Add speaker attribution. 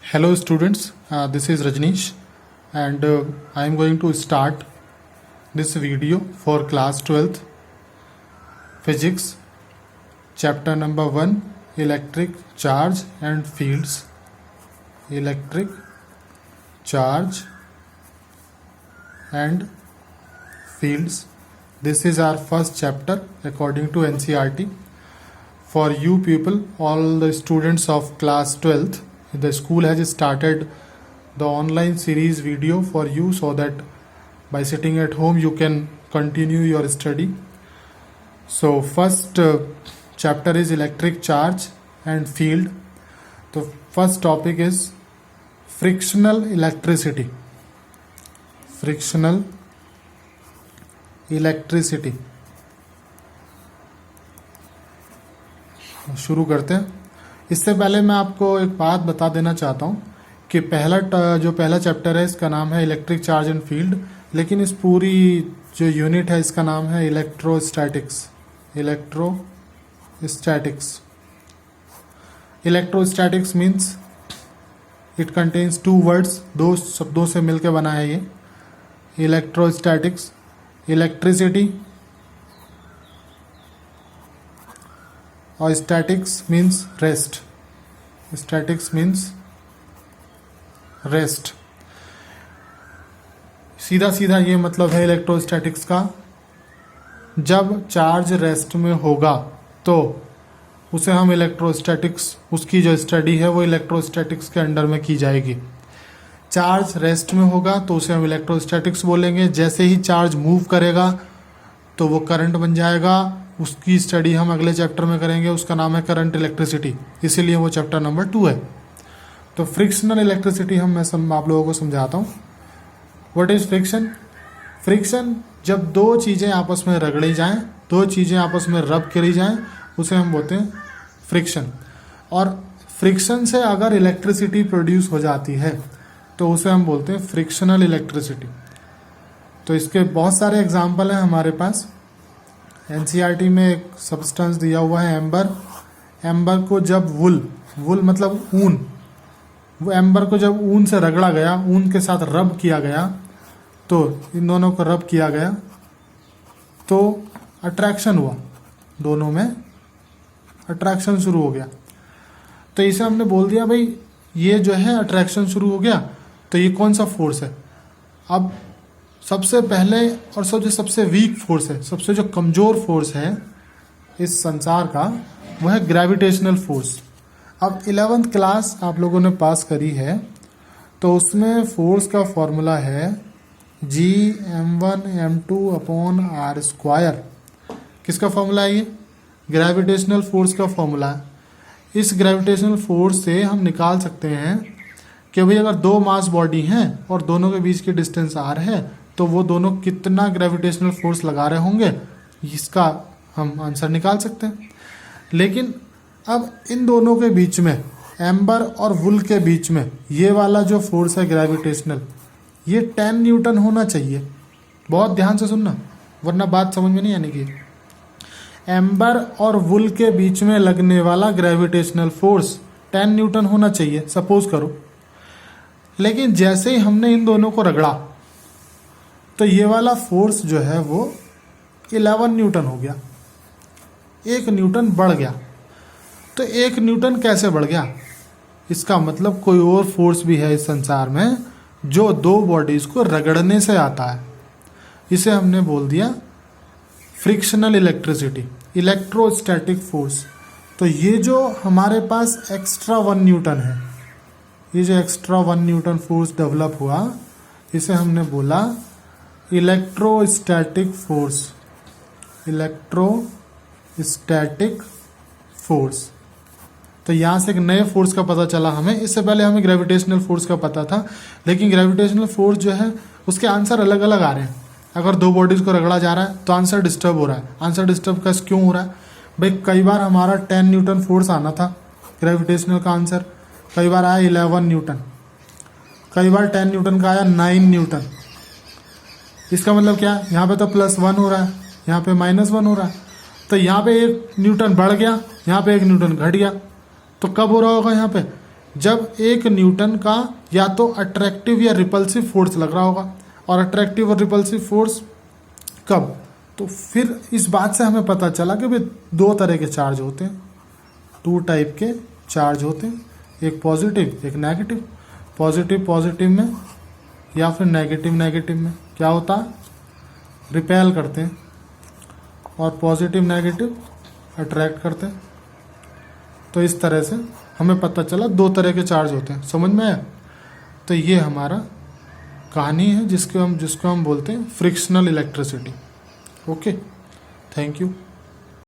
Speaker 1: Hello students, this is Rajneesh and I am going to start this video for class 12th physics chapter number 1 electric charge and fields. Electric charge and fields. This is our first chapter according to NCERT. For you people, all the students of class 12th, the school has started the online series video for you so that by sitting at home you can continue your study. So first chapter is electric charge and field. The first topic is frictional electricity. Frictional electricity. शुरू करते हैं. इससे पहले मैं आपको एक बात बता देना चाहता हूँ कि पहला चैप्टर है इसका नाम है इलेक्ट्रिक चार्ज एंड फील्ड, लेकिन इस पूरी जो यूनिट है इसका नाम है electrostatics. Electrostatics means it contains two words, दो शब्दों से मिलकर बना है ये. इलेक्ट्रोस्टैटिक्स, इलेक्ट्रिसिटी और statics means rest. Statics means rest. सीधा सीधा ये मतलब है इलेक्ट्रोस्टैटिक्स का. जब चार्ज रेस्ट में होगा तो उसे हम इलेक्ट्रोस्टैटिक्स, उसकी जो स्टडी है वो इलेक्ट्रोस्टैटिक्स के अंडर में की जाएगी. चार्ज रेस्ट में होगा तो उसे हम इलेक्ट्रोस्टैटिक्स बोलेंगे. जैसे ही चार्ज मूव करेगा तो वो करंट बन जाएगा. उसकी स्टडी हम अगले चैप्टर में करेंगे, उसका नाम है करंट इलेक्ट्रिसिटी, इसीलिए वो चैप्टर नंबर 2 है. तो फ्रिक्शनल इलेक्ट्रिसिटी मैं आप लोगों को समझाता हूँ. What is friction? फ्रिक्शन जब दो चीज़ें आपस में रगड़ी जाएं, दो चीज़ें आपस में रब करी जाएं, उसे हम बोलते हैं फ्रिक्शन. और फ्रिक्शन से अगर इलेक्ट्रिसिटी प्रोड्यूस हो जाती है तो उसे हम बोलते हैं फ्रिक्शनल इलेक्ट्रिसिटी. तो इसके बहुत सारे एग्जाम्पल हैं हमारे पास. एनसीईआरटी में एक सब्सटेंस दिया हुआ है एम्बर. एम्बर को जब वुल मतलब ऊन, वो एम्बर को जब ऊन से रगड़ा गया, ऊन के साथ रब किया गया, तो इन दोनों को रब किया गया तो अट्रैक्शन हुआ, दोनों में अट्रैक्शन शुरू हो गया. तो इसे हमने बोल दिया भाई ये जो है अट्रैक्शन शुरू हो गया, तो ये कौन सा फोर्स है. अब सबसे पहले और सबसे वीक फोर्स है, सबसे जो कमज़ोर फोर्स है इस संसार का, वह है ग्रेविटेशनल फोर्स. अब 11th क्लास आप लोगों ने पास करी है तो उसमें फोर्स का फॉर्मूला है Gm1m2/r². किसका फॉर्मूला है ये? ग्रेविटेशनल फोर्स का फॉर्मूला है. इस ग्रेविटेशनल फोर्स से हम निकाल सकते हैं कि भाई अगर दो मास बॉडी हैं और दोनों के बीच की डिस्टेंस r है तो वो दोनों कितना ग्रेविटेशनल फोर्स लगा रहे होंगे, इसका हम आंसर निकाल सकते हैं. लेकिन अब इन दोनों के बीच में, एम्बर और वुल के बीच में, ये वाला जो फोर्स है ग्रेविटेशनल, ये 10 न्यूटन होना चाहिए. बहुत ध्यान से सुनना वरना बात समझ में नहीं आने की. एम्बर और वुल के बीच में लगने वाला ग्रेविटेशनल फोर्स 10 न्यूटन होना चाहिए, सपोज करो. लेकिन जैसे ही हमने इन दोनों को रगड़ा तो ये वाला फोर्स जो है वो 11 न्यूटन हो गया. 1 न्यूटन बढ़ गया. तो 1 न्यूटन कैसे बढ़ गया? इसका मतलब कोई और फोर्स भी है इस संसार में जो दो बॉडीज को रगड़ने से आता है. इसे हमने बोल दिया फ्रिक्शनल इलेक्ट्रिसिटी, इलेक्ट्रोस्टैटिक फोर्स. तो ये जो हमारे पास एक्स्ट्रा 1 न्यूटन है, ये जो एक्स्ट्रा 1 न्यूटन फोर्स डेवलप हुआ, इसे हमने बोला इलेक्ट्रोस्टैटिक फोर्स. Electrostatic force. तो यहाँ से एक नए फोर्स का पता चला हमें. इससे पहले हमें ग्रेविटेशनल फोर्स का पता था, लेकिन ग्रेविटेशनल फोर्स जो है उसके आंसर अलग अलग आ रहे हैं. अगर दो बॉडीज को रगड़ा जा रहा है तो आंसर डिस्टर्ब हो रहा है. आंसर डिस्टर्ब कैसे क्यों हो रहा है भाई? कई बार हमारा 10 न्यूटन फोर्स आना था ग्रेविटेशनल का आंसर, कई बार आया 11 न्यूटन, कई बार 10 न्यूटन का आया 9 न्यूटन. इसका मतलब क्या? यहाँ पे तो +1 हो रहा है, यहाँ पे -1 हो रहा है. तो यहाँ पे 1 न्यूटन बढ़ गया, यहाँ पे 1 न्यूटन घट गया. तो कब हो रहा होगा? यहाँ पे जब एक न्यूटन का या तो अट्रैक्टिव या रिपल्सिव फोर्स लग रहा होगा। और अट्रैक्टिव और रिपल्सिव फोर्स कब? तो फिर इस बात से हमें पता चला कि भाई दो तरह के चार्ज होते हैं, टू टाइप के चार्ज होते हैं, एक पॉजिटिव एक नेगेटिव। पॉजिटिव पॉजिटिव में या फिर नेगेटिव नेगेटिव में क्या होता है? रिपेल करते हैं। और पॉजिटिव नेगेटिव अट्रैक्ट करते हैं। तो इस तरह से हमें पता चला दो तरह के चार्ज होते हैं। समझ में आया? तो ये हमारा कहानी है जिसको हम बोलते हैं frictional electricity. Okay, thank you.